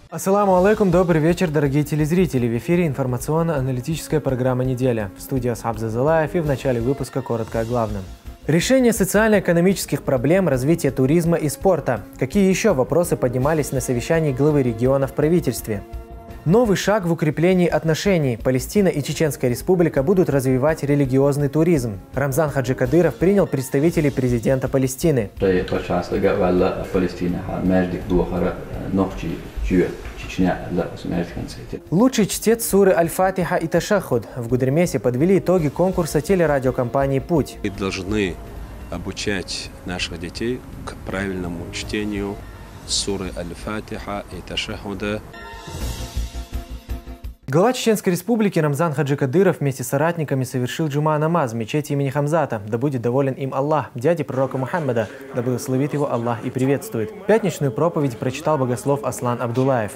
Ассаламу алейкум, добрый вечер, дорогие телезрители. В эфире информационно-аналитическая программа «Неделя». В студии Асхаб Зазалаев и в начале выпуска коротко о главном. Решение социально-экономических проблем, развитие туризма и спорта. Какие еще вопросы поднимались на совещании главы региона в правительстве? Новый шаг в укреплении отношений. Палестина и Чеченская республика будут развивать религиозный туризм. Рамзан Хаджи Кадыров принял представителей президента Палестины. Лучший чтец суры Аль-Фатиха и Ташахуд. В Гудермесе подвели итоги конкурса телерадиокомпании «Путь». Мы должны обучать наших детей к правильному чтению суры Аль-Фатиха и Ташахуда. Глава Чеченской республики Рамзан Хаджи Кадыров вместе с соратниками совершил джума намаз в мечети имени Хамзата. Да будет доволен им Аллах, дяди пророка Мухаммада, да благословит его Аллах и приветствует. Пятничную проповедь прочитал богослов Аслан Абдулаев.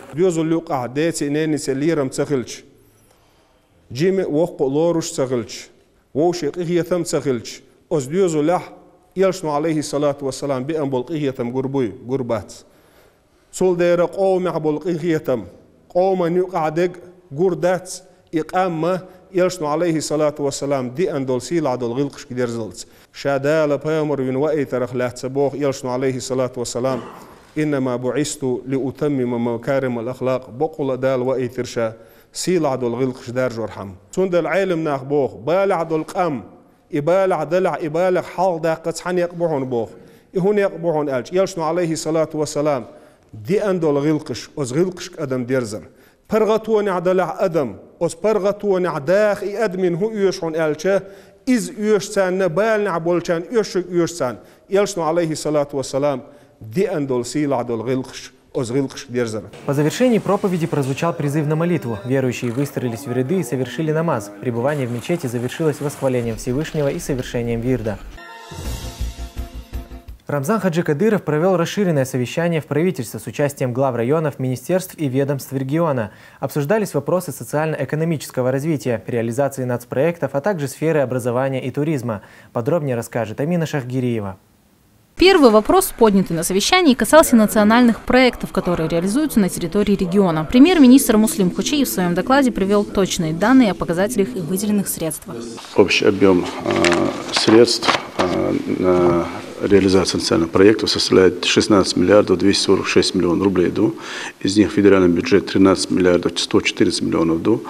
Гурдац иқамма يلشنو عليه الصلاة والسلام دي أندول سيلا دول غلقش كدير زلت شادال بامر من وقت ترخ لا تسبوخ يلشنو عليه الصلاة والسلام إنما بعثت لأتمم مكارم الأخلاق بقول دال وقت ترشا سيلا دول غلقش دار جرحم سند العلم ناخ بوخ بالع دول قام إبالع دلع إبالغ حال داقت حن يقبحون بوخ هون يقبحون ألج يلشنو عليه الصلاة والسلام دي أندول غلقش أز غلقش أدم ديرزر برغتون عدلع أدم أس برغتون عداخ أدمن هو يشون ألشة إز يشسان نبال نعبولشان يشسان يلشنو عليه الصلاة والسلام دي أندول سيلا دول غلقش أس غلقش ديرزر. По завершении проповеди прозвучал призыв на молитву. Верующие выстроились в ряды и совершили намаз. Пребывание в мечети завершилось восхвалением Всевышнего и совершением вирда. Рамзан Хаджи Кадыров провел расширенное совещание в правительстве с участием глав районов, министерств и ведомств региона. Обсуждались вопросы социально-экономического развития, реализации нацпроектов, а также сферы образования и туризма. Подробнее расскажет Амина Шахгириева. Первый вопрос, поднятый на совещании, касался национальных проектов, которые реализуются на территории региона. Премьер-министр Муслим Хучиев в своем докладе привел точные данные о показателях и выделенных средствах. Общий объем средств на реализацию национальных проектов составляет 16 миллиардов 246 миллионов рублей. Из них федеральный бюджет 13 миллиардов 114 миллионов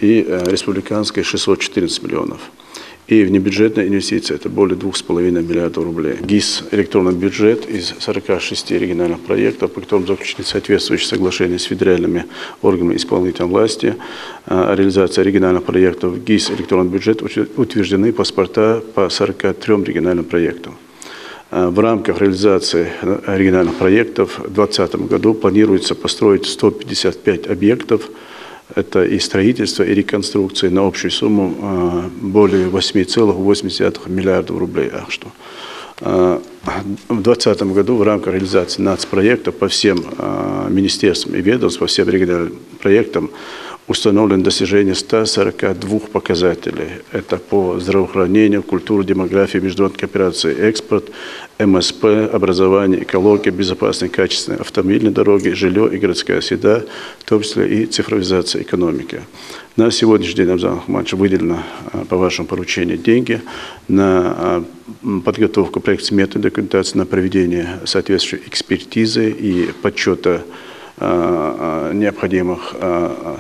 и республиканский 614 миллионов. И внебюджетные инвестиции – это более 2,5 миллиардов рублей. ГИС – электронный бюджет из 46 региональных проектов, по которым заключены соответствующие соглашения с федеральными органами исполнительной власти. Реализация региональных проектов ГИС – электронный бюджет утверждены паспорта по 43 региональным проектам. В рамках реализации региональных проектов в 2020 году планируется построить 155 объектов. Это и строительство, и реконструкция на общую сумму более 8,8 миллиардов рублей. В 2020 году в рамках реализации нацпроектов по всем министерствам и ведомствам, по всем региональным проектам установлено достижение 142 показателей. Это по здравоохранению, культуре, демографии, международной кооперации, экспорт, МСП, образование, экология, безопасные, качественные автомобильные дороги, жилье и городская среда, в том числе и цифровизация экономики. На сегодняшний день, Рамзан Ахмадович, выделено по вашему поручению деньги на подготовку проектно-сметной документации, на проведение соответствующей экспертизы и подсчета необходимых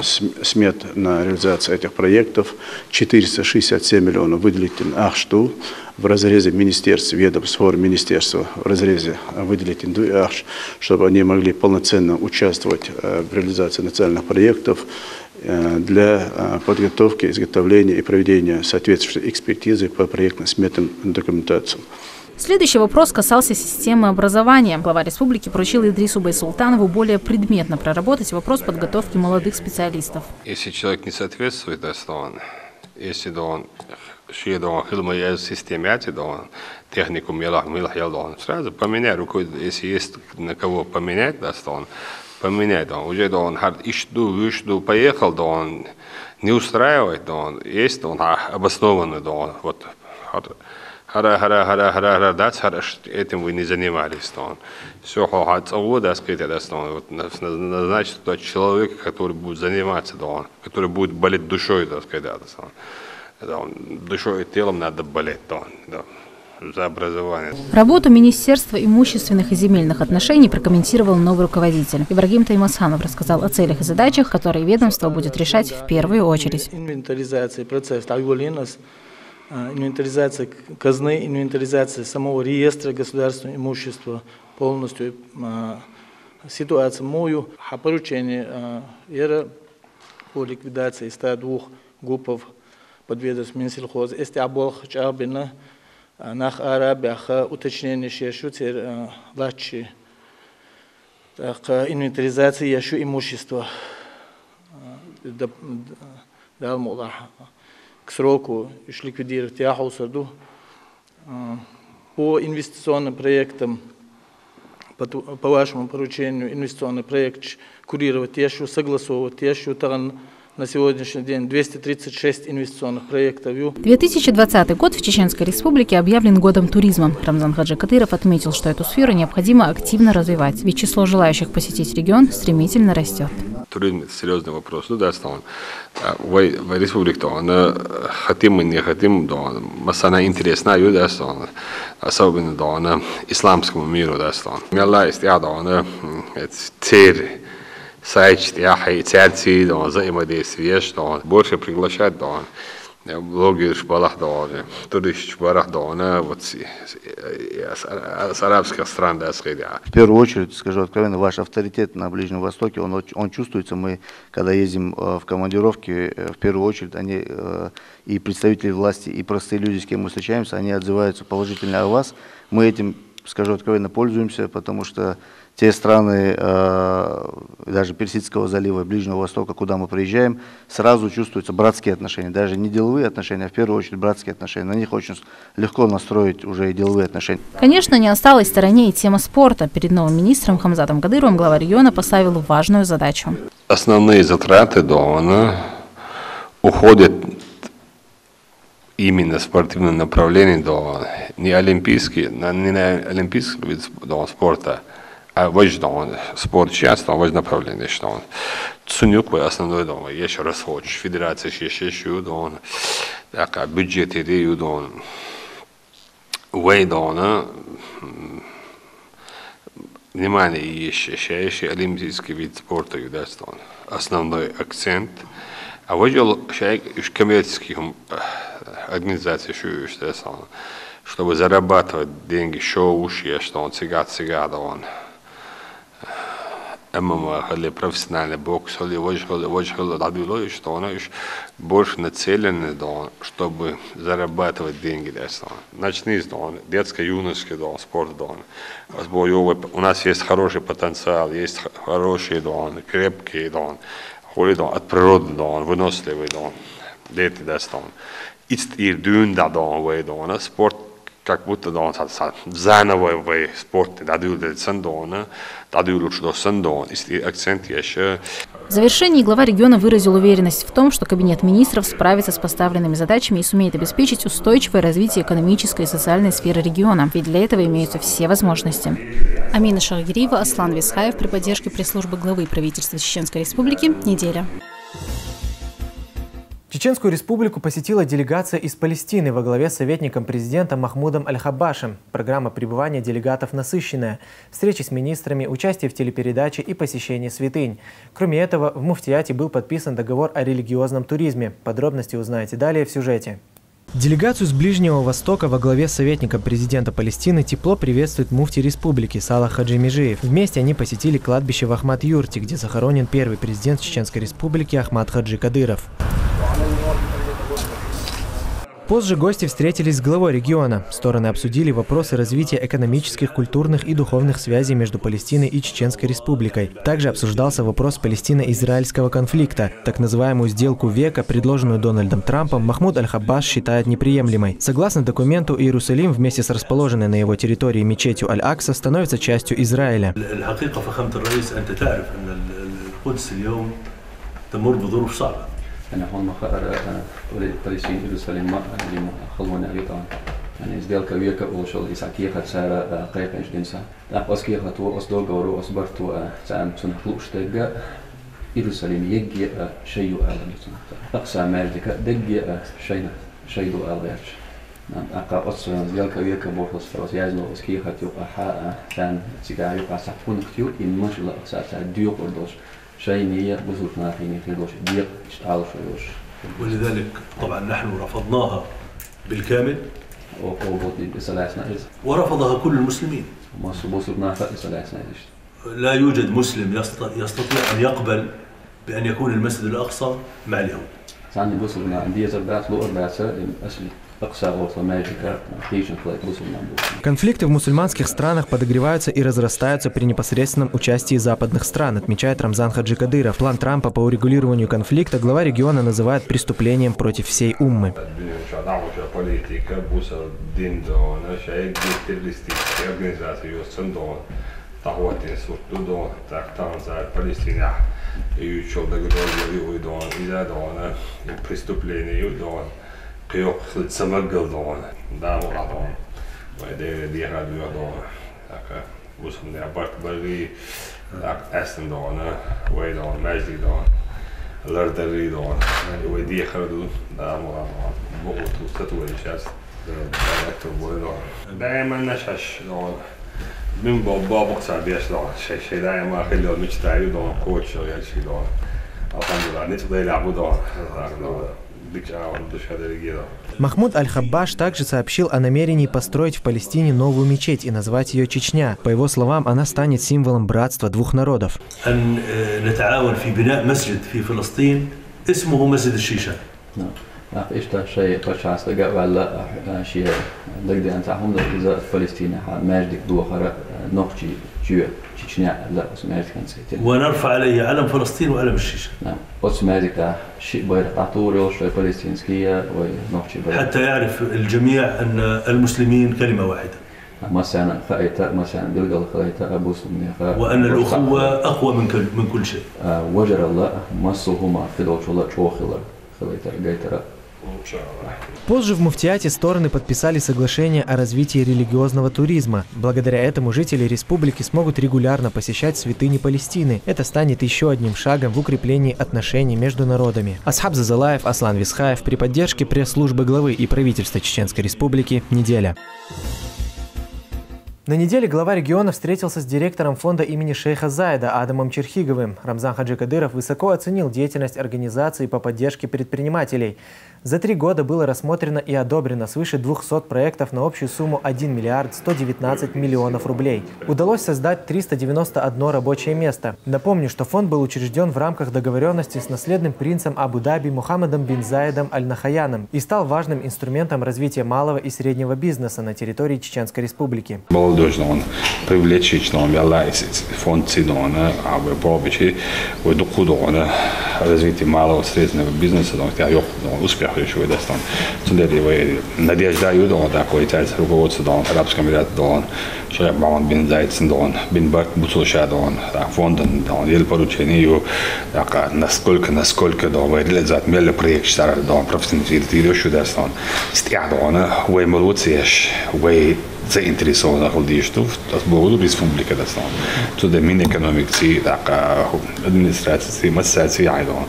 смет на реализацию этих проектов. 467 миллионов выделить на Ахшту в разрезе министерств, ведомств, форм министерства, в разрезе выделить Инду и Ахш, чтобы они могли полноценно участвовать в реализации национальных проектов для подготовки, изготовления и проведения соответствующей экспертизы по проектно-сметным документациям. Следующий вопрос касался системы образования. Глава республики поручил Идрису Байсултанову более предметно проработать вопрос подготовки молодых специалистов. Если человек не соответствует, если он хилмая системе, технику сразу поменять руку, если есть на кого поменять, поменять, уже он ищу, поехал, он не устраивает, есть обоснованный, вот этим вы не занимались. Все, назначить туда человека, который будет заниматься, который будет болеть душой, душой и телом надо болеть за образование. Работу Министерства имущественных и земельных отношений прокомментировал новый руководитель. Ибрагим Таймасханов рассказал о целях и задачах, которые ведомство будет решать в первую очередь. Инвентаризация процесса, инвентаризация казны, инвентаризация самого реестра государственного имущества, полностью ситуация мою, поручение по ликвидации 102 ГУПов подведомств Минсельхоза. Если оболх чабина нах арабиаха уточнение шешу лачи инвентаризация яшу имущества дал мулаха к сроку ликвидировать яхусаду по инвестиционным проектам. По вашему поручению инвестиционный проект курировать яшу, согласовывать яшу, на сегодняшний день 236 инвестиционных проектов. 2020 год в Чеченской Республике объявлен годом туризма. Рамзан Хаджи Кадыров отметил, что эту сферу необходимо активно развивать, ведь число желающих посетить регион стремительно растет. Туризм – это серьезный вопрос. В республике хотим и не хотим, она интересна, особенно исламскому миру. Сайт, инициации, взаимодействие, больше приглашать, блогеров, туристов, с арабских стран. В первую очередь, скажу откровенно, ваш авторитет на Ближнем Востоке, он чувствуется. Мы, когда ездим в командировки, в первую очередь, они и представители власти, и простые люди, с кем мы встречаемся, они отзываются положительно о вас. Мы этим, скажу откровенно, пользуемся, потому что те страны, даже Персидского залива, Ближнего Востока, куда мы приезжаем, сразу чувствуются братские отношения. Даже не деловые отношения, а в первую очередь братские отношения. На них очень легко настроить уже и деловые отношения. Конечно, не осталась в стороне и тема спорта. Перед новым министром Хамзатом Кадыровым глава региона поставил важную задачу. Основные затраты уходят именно в спортивном направлении, не олимпийский вид спорта, а важно спорт часто важно направление, что он ценюк основной еще раз хочешь федерация еще такая бюджет идею внимание еще олимпийский вид спорта основной акцент, а важно коммерческих организаций чтобы зарабатывать деньги, шоу, что он цигат, ММА или профессиональный бокс, или что он больше нацелен, чтобы зарабатывать деньги. Начни с детско-юношеский спорт. У нас есть хороший потенциал, есть хорошие, крепкие, от природы, выносливые дети. И спорт как будто заново спорт, акцент еще. В завершении глава региона выразил уверенность в том, что Кабинет министров справится с поставленными задачами и сумеет обеспечить устойчивое развитие экономической и социальной сферы региона, ведь для этого имеются все возможности. Амина Шахгириева, Аслан Висхаев при поддержке пресс-службы главы правительства Чеченской Республики. Неделя. Чеченскую республику посетила делегация из Палестины во главе с советником президента Махмудом Аль-Хабашем. Программа пребывания делегатов насыщенная. Встречи с министрами, участие в телепередаче и посещение святынь. Кроме этого, в Муфтияте был подписан договор о религиозном туризме. Подробности узнаете далее в сюжете. Делегацию с Ближнего Востока во главе с советником президента Палестины тепло приветствует муфти республики Салах Хаджи Межиев. Вместе они посетили кладбище в Ахмад-Юрте, где захоронен первый президент Чеченской республики Ахмад Хаджи Кадыров. Позже гости встретились с главой региона. Стороны обсудили вопросы развития экономических, культурных и духовных связей между Палестиной и Чеченской республикой. Также обсуждался вопрос палестино-израильского конфликта. Так называемую сделку века, предложенную Дональдом Трампом, Махмуд Аль-Хаббаш считает неприемлемой. Согласно документу, Иерусалим вместе с расположенной на его территории мечетью Аль-Акса становится частью Израиля. أنا هون فلسطين يروساليم ما اللي خلوني أجي طبعا يعني сделка века ушел из акиха цара кайпеш генса. Так оскиха то осдолгору осбарту цам цунхлуштега Иерусалим يجي شيء أعلم أقصى ماجدك دقي شيء أعلم نعم أقا أصلا ذلك وياك بوخلص فروس يازلو أسكيخة يقع حاء ثان تيجا يقع سحفون كتير إن مش لا أقصى ديوق وردوش شيء نية بزوجنا فيني خيروش ديق اشتعال شويش ولذلك طبعا نحن رفضناها بالكامل ورفضها كل المسلمين. لا يوجد مسلم يستطيع أن يقبل بأن يكون المسجد الأقصى مع اليهود. Конфликты в мусульманских странах подогреваются и разрастаются при непосредственном участии западных стран, отмечает Рамзан Хаджи Кадыров. План Трампа по урегулированию конфликта глава региона называет преступлением против всей уммы. قيوق سمجل دون دام وعدون وإدي ديها دون لك وصل نعبرت بري لك أسن دون ويدون مجدي دون لردري دون وإدي خردو دام وعدون بقوت وستوي شاس دكتور بويدون دائما نشش دون من بابا بقصع بيش دون شيء دائما خلي المجتمع دون كوتش ولا شيء دون الحمد لله نتبدأ يلعبوا دون Махмуд Аль-Хаббаш также сообщил о намерении построить в Палестине новую мечеть и назвать ее Чечня. По его словам, она станет символом братства двух народов. ونرفع عليه علم فلسطين وعلم الشيشة. حتى يعرف الجميع أن المسلمين كلمة واحدة. وأن الأخوة أقوى من كل شيء. Позже в Муфтиате стороны подписали соглашение о развитии религиозного туризма. Благодаря этому жители республики смогут регулярно посещать святыни Палестины. Это станет еще одним шагом в укреплении отношений между народами. Асхаб Зазалаев, Аслан Висхаев при поддержке пресс-службы главы и правительства Чеченской Республики. Неделя. На неделе глава региона встретился с директором фонда имени шейха Заида Адамом Черхиговым. Рамзан Хаджи Кадыров высоко оценил деятельность организации по поддержке предпринимателей. За 3 года было рассмотрено и одобрено свыше 200 проектов на общую сумму 1 миллиард 119 миллионов рублей. Удалось создать 391 рабочее место. Напомню, что фонд был учрежден в рамках договоренности с наследным принцем Абу-Даби Мухаммадом бин Заидом Аль-Нахаяном и стал важным инструментом развития малого и среднего бизнеса на территории Чеченской Республики. Молодежь привлечь фонд Цидона, Абу Бобичи, развитие малого и среднего бизнеса, успех еще достан. Надежда юдон такой тайц руководство дон арабском ряд дон, шейх Мухаммад бин Заид дон, бин Барт Буцулша дон, фондом дон, ел поручению, насколько дон, реализовать мелкий проект старый дон, профессионализировать еще достан. Стиадона, вы молодцы, вы заинтересованы в том, что будет республика достан. Туда Минэкономики, администрации, массации, айдон.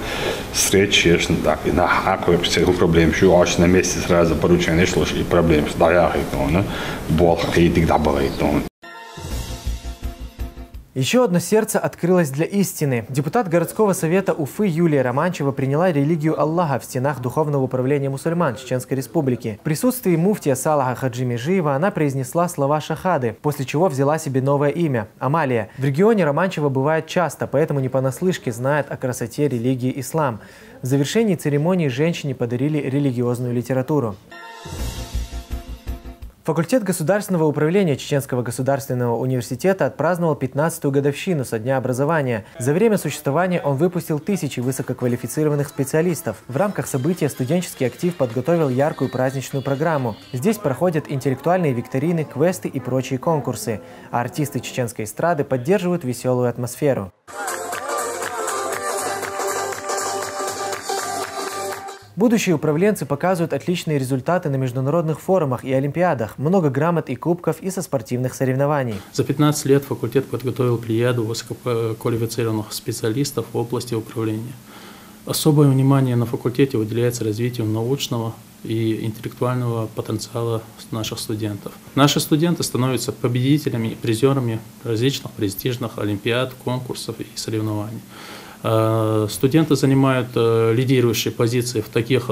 Встречи, на какой проблем, что аж на месте сразу поручение шло и проблем с даяхой, болх и так далее. Еще одно сердце открылось для истины. Депутат городского совета Уфы Юлия Романчева приняла религию Аллаха в стенах Духовного управления мусульман Чеченской Республики. В присутствии муфтия Салаха Хаджи Межиева она произнесла слова шахады, после чего взяла себе новое имя – Амалия. В регионе Романчева бывает часто, поэтому не понаслышке знает о красоте религии ислам. В завершении церемонии женщине подарили религиозную литературу. Факультет государственного управления Чеченского государственного университета отпраздновал 15-ю годовщину со дня образования. За время существования он выпустил тысячи высококвалифицированных специалистов. В рамках события студенческий актив подготовил яркую праздничную программу. Здесь проходят интеллектуальные викторины, квесты и прочие конкурсы. А артисты чеченской эстрады поддерживают веселую атмосферу. Будущие управленцы показывают отличные результаты на международных форумах и олимпиадах, много грамот и кубков и со спортивных соревнований. За 15 лет факультет подготовил плеяду высококвалифицированных специалистов в области управления. Особое внимание на факультете уделяется развитию научного и интеллектуального потенциала наших студентов. Наши студенты становятся победителями и призерами различных престижных олимпиад, конкурсов и соревнований. Студенты занимают лидирующие позиции в таких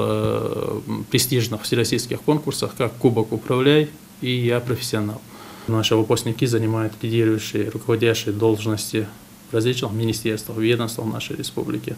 престижных всероссийских конкурсах, как Кубок «Управляй» и «Я профессионал». Наши выпускники занимают лидирующие, руководящие должности в различных министерствах, ведомствах нашей республики.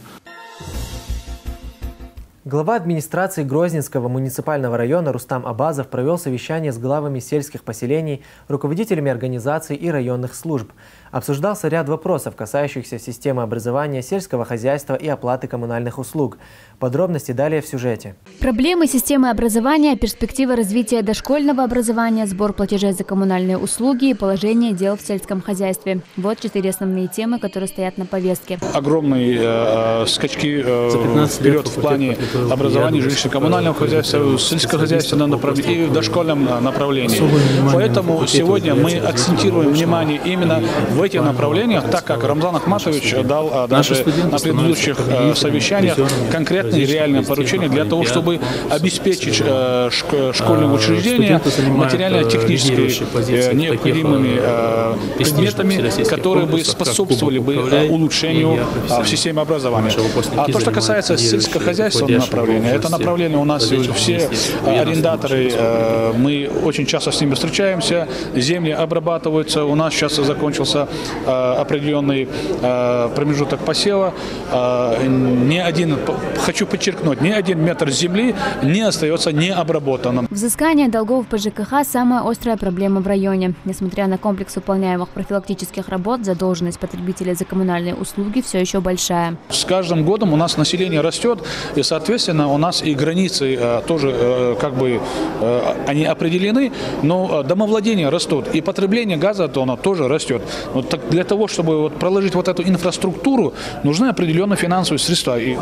Глава администрации Грозненского муниципального района Рустам Абазов провел совещание с главами сельских поселений, руководителями организаций и районных служб. Обсуждался ряд вопросов, касающихся системы образования, сельского хозяйства и оплаты коммунальных услуг. Подробности далее в сюжете. Проблемы системы образования, перспективы развития дошкольного образования, сбор платежей за коммунальные услуги и положение дел в сельском хозяйстве. Вот 4 основные темы, которые стоят на повестке. Огромные скачки вперед в плане образования, жилищно-коммунального хозяйства, сельскохозяйственного направления и в дошкольном направлении. Поэтому сегодня мы акцентируем внимание именно в этих направлениях, так как Рамзан Ахматович дал даже на предыдущих совещаниях конкретные реальные поручения для того, чтобы обеспечить школьные учреждения материально-технически необходимыми предметами, которые бы способствовали бы улучшению в системе образования. А то, что касается сельскохозяйственного направления, это направление у нас все арендаторы, мы очень часто с ними встречаемся, земли обрабатываются, у нас сейчас закончился определенный промежуток посева. Хочу подчеркнуть, ни один метр земли не остается необработанным. Взыскание долгов по ЖКХ – самая острая проблема в районе. Несмотря на комплекс выполняемых профилактических работ, задолженность потребителей за коммунальные услуги все еще большая. С каждым годом у нас население растет, и, соответственно, у нас и границы тоже они определены, но домовладения растут, и потребление газа оно тоже растет. Для того, чтобы проложить эту инфраструктуру, нужны определенные финансовые средства. И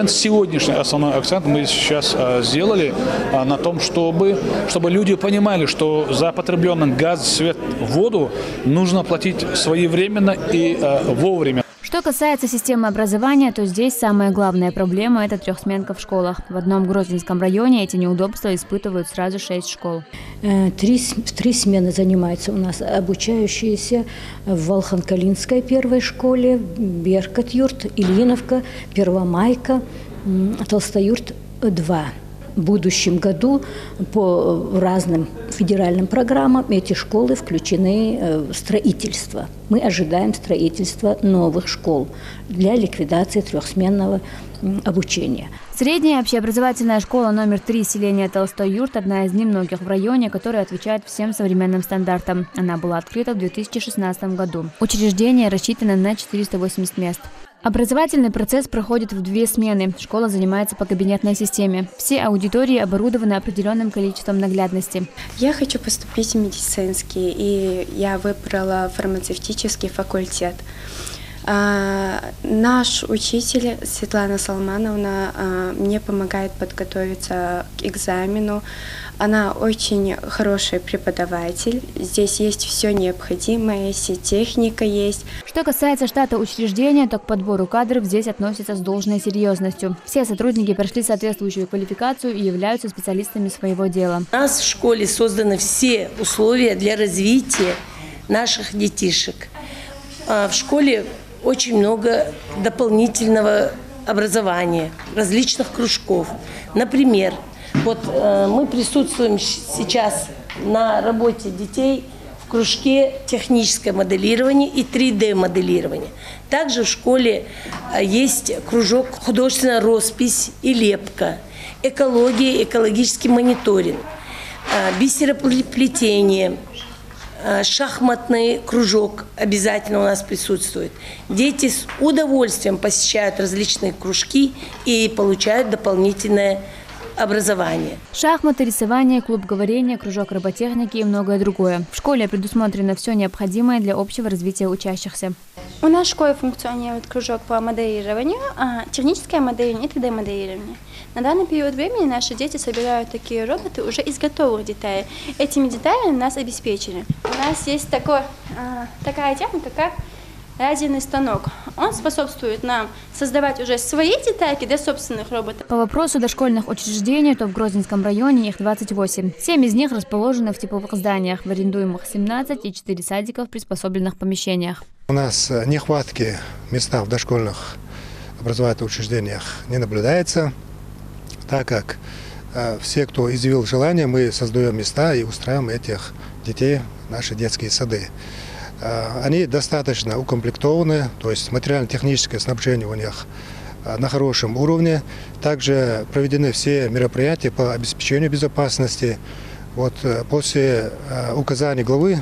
сегодняшний основной акцент мы сейчас сделали на том, чтобы люди понимали, что за потребленный газ, свет, воду нужно платить своевременно и вовремя. Что касается системы образования, то здесь самая главная проблема – это трехсменка в школах. В одном Грозненском районе эти неудобства испытывают сразу 6 школ. Три смены занимаются у нас обучающиеся в Волханкалинской первой школе, Беркат-Юрт, Ильиновка, Первомайка, Толстоюрт-2. В будущем году по разным федеральным программам эти школы включены в строительство. Мы ожидаем строительства новых школ для ликвидации трехсменного обучения. Средняя общеобразовательная школа номер 3 селения Толстой-Юрт – одна из немногих в районе, которая отвечает всем современным стандартам. Она была открыта в 2016 году. Учреждение рассчитано на 480 мест. Образовательный процесс проходит в 2 смены. Школа занимается по кабинетной системе. Все аудитории оборудованы определенным количеством наглядности. Я хочу поступить в медицинский, и я выбрала фармацевтический факультет. Наш учитель Светлана Салмановна мне помогает подготовиться к экзамену. Она очень хороший преподаватель. Здесь есть все необходимое, техника есть. Что касается штата учреждения, то к подбору кадров здесь относятся с должной серьезностью. Все сотрудники прошли соответствующую квалификацию и являются специалистами своего дела. У нас в школе созданы все условия для развития наших детишек. В школе очень много дополнительного образования, различных кружков. Например, мы присутствуем сейчас на работе детей в кружке техническое моделирование и 3D-моделирование. Также в школе есть кружок художественная роспись и лепка, экология, экологический мониторинг, бисероплетение, шахматный кружок обязательно у нас присутствует. Дети с удовольствием посещают различные кружки и получают дополнительное образования. Шахматы, рисование, клуб говорения, кружок роботехники и многое другое. В школе предусмотрено все необходимое для общего развития учащихся. У нас в школе функционирует кружок по моделированию, техническое моделирование и 3D-моделирование. На данный период времени наши дети собирают такие роботы уже из готовых деталей. Этими деталями нас обеспечили. У нас есть такая техника, как лазерный станок. Он способствует нам создавать уже свои детальки для собственных роботов. По вопросу дошкольных учреждений, то в Грозненском районе их 28. 7 из них расположены в типовых зданиях, в арендуемых 17 и 4 садика в приспособленных помещениях. У нас нехватки места в дошкольных образовательных учреждениях не наблюдается, так как все, кто изъявил желание, мы создаем места и устраиваем этих детей в наши детские сады. Они достаточно укомплектованы, то есть материально-техническое снабжение у них на хорошем уровне. Также проведены все мероприятия по обеспечению безопасности. Вот после указаний главы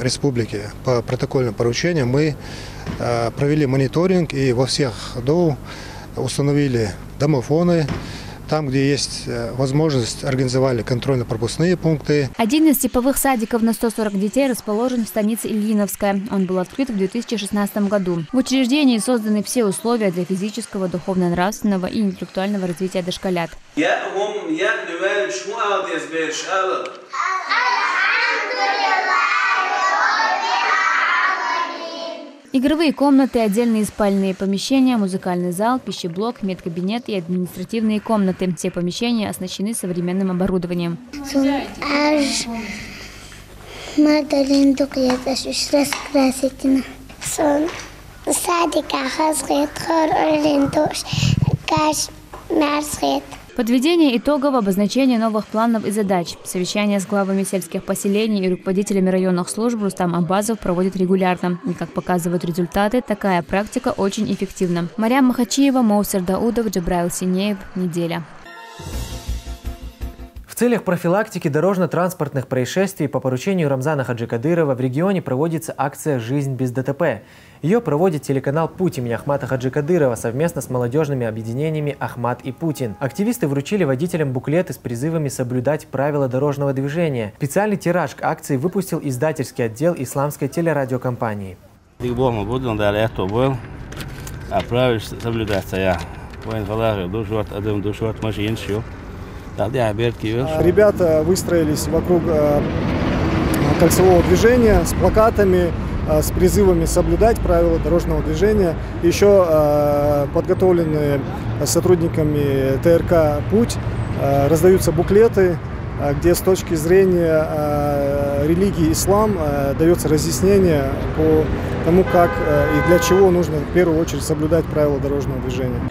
республики по протокольным поручениям мы провели мониторинг и во всех ДОУ установили домофоны. Там, где есть возможность, организовали контрольно-пропускные пункты. Один из типовых садиков на 140 детей расположен в станице Ильиновская. Он был открыт в 2016 году. В учреждении созданы все условия для физического, духовно-нравственного и интеллектуального развития дошколят. Игровые комнаты, отдельные спальные помещения, музыкальный зал, пищеблок, медкабинет и административные комнаты. Все помещения оснащены современным оборудованием. Подведение итогов, обозначение новых планов и задач. Совещания с главами сельских поселений и руководителями районных служб Рустам Аббазов проводит регулярно. И, как показывают результаты, такая практика очень эффективна. Марьям Махачиева, Моусер Даудов, Джабраил Синеев. Неделя. В целях профилактики дорожно-транспортных происшествий по поручению Рамзана Хаджи Кадырова в регионе проводится акция «Жизнь без ДТП». Ее проводит телеканал «Путь» имени Ахмата Хаджи Кадырова совместно с молодежными объединениями «Ахмат» и «Путин». Активисты вручили водителям буклеты с призывами соблюдать правила дорожного движения. Специальный тираж к акции выпустил издательский отдел исламской телерадиокомпании. Ребята выстроились вокруг кольцевого движения с плакатами, с призывами соблюдать правила дорожного движения. Еще подготовленные сотрудниками ТРК «Путь» раздаются буклеты, где с точки зрения религии ислам дается разъяснение по тому, как и для чего нужно в первую очередь соблюдать правила дорожного движения.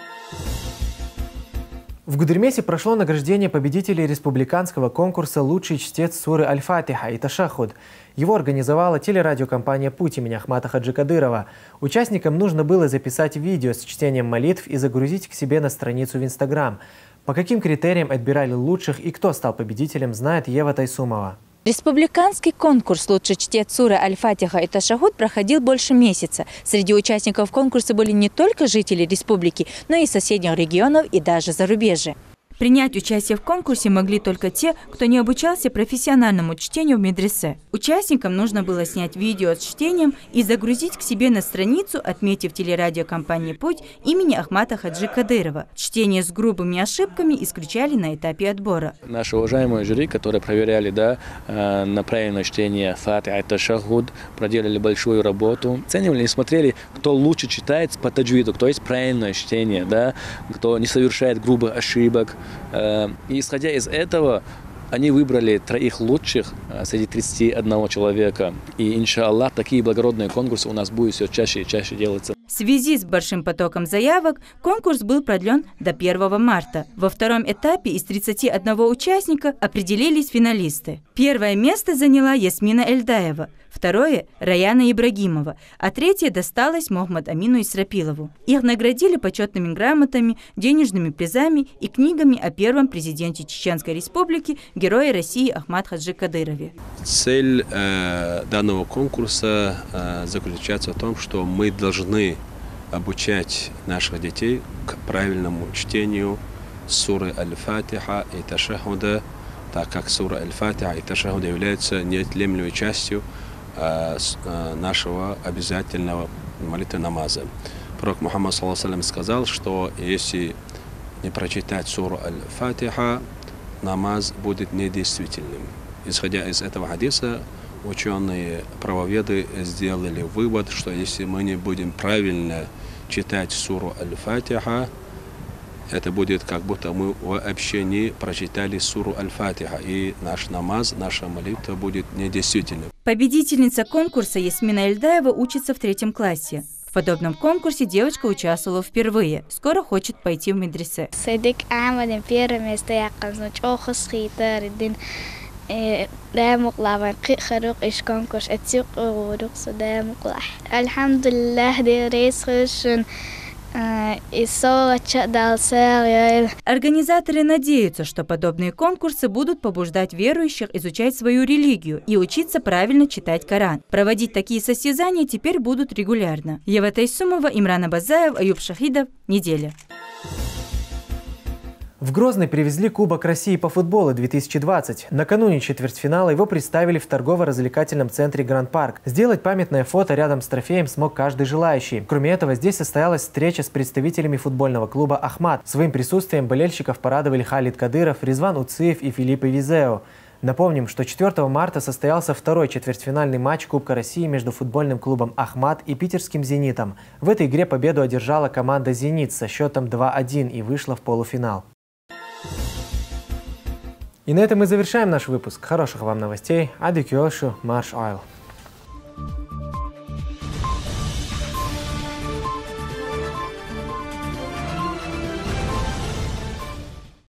В Гудермесе прошло награждение победителей республиканского конкурса «Лучший чтец суры Аль-Фатиха» и Ташахуд. Его организовала телерадиокомпания «Путь» имени Ахмата Хаджи Кадырова. Участникам нужно было записать видео с чтением молитв и загрузить к себе на страницу в Инстаграм. По каким критериям отбирали лучших и кто стал победителем, знает Ева Тайсумова. Республиканский конкурс «Лучший чтец суры Аль-Фатиха» и Ташахуд проходил больше месяца. Среди участников конкурса были не только жители республики, но и соседних регионов и даже зарубежья. Принять участие в конкурсе могли только те, кто не обучался профессиональному чтению в медресе. Участникам нужно было снять видео с чтением и загрузить к себе на страницу, отметив телерадиокомпании «Путь» имени Ахмата Хаджи Кадырова. Чтение с грубыми ошибками исключали на этапе отбора. Наши уважаемые жюри, которые проверяли на правильное чтение Фатиха и Ташахуд, проделали большую работу. Оценивали и смотрели, кто лучше читает по таджвиду, кто есть правильное чтение, кто не совершает грубых ошибок. И исходя из этого, они выбрали 3 лучших среди 31 человека. И, иншаллах, такие благородные конкурсы у нас будут все чаще и чаще делаться. В связи с большим потоком заявок конкурс был продлен до 1 марта. Во втором этапе из 31 участника определились финалисты. Первое место заняла Ясмина Эльдаева, второе – Раяна Ибрагимова, а третье досталось Мохмад Амину Исрапилову. Их наградили почетными грамотами, денежными призами и книгами о первом президенте Чеченской Республики, герое России Ахмат Хаджи Кадырове. Цель данного конкурса заключается в том, что мы должны обучать наших детей к правильному чтению суры Аль-Фатиха и Ташахуда, так как сура Аль-Фатиха и Ташахуда являются неотъемлемой частью нашего обязательного молитвы намаза. Пророк Мухаммад ﷺ сказал, что если не прочитать суру Аль-Фатиха, намаз будет недействительным. Исходя из этого хадиса, ученые правоведы сделали вывод, что если мы не будем правильно читать суру Аль-Фатиха, это будет как будто мы вообще не прочитали суру Аль-Фатиха, и наш намаз, наша молитва будет недействительным. Победительница конкурса Ясмина Эльдаева учится в 3 классе. В подобном конкурсе девочка участвовала впервые. Скоро хочет пойти в медресе. Организаторы надеются, что подобные конкурсы будут побуждать верующих изучать свою религию и учиться правильно читать Коран. Проводить такие состязания теперь будут регулярно. Ева Тайсумова, Имран Абазаев, Аюб Шахидов. Неделя. В Грозный привезли Кубок России по футболу 2020. Накануне четвертьфинала его представили в торгово-развлекательном центре Гранд Парк. Сделать памятное фото рядом с трофеем смог каждый желающий. Кроме этого, здесь состоялась встреча с представителями футбольного клуба «Ахмат». Своим присутствием болельщиков порадовали Халид Кадыров, Резван Уциев и Филиппе Визео. Напомним, что 4 марта состоялся второй четвертьфинальный матч Кубка России между футбольным клубом «Ахмат» и питерским «Зенитом». В этой игре победу одержала команда «Зенит» со счетом 2-1 и вышла в полуфинал. И на этом мы завершаем наш выпуск. Хороших вам новостей. Адикиошу, марш айл.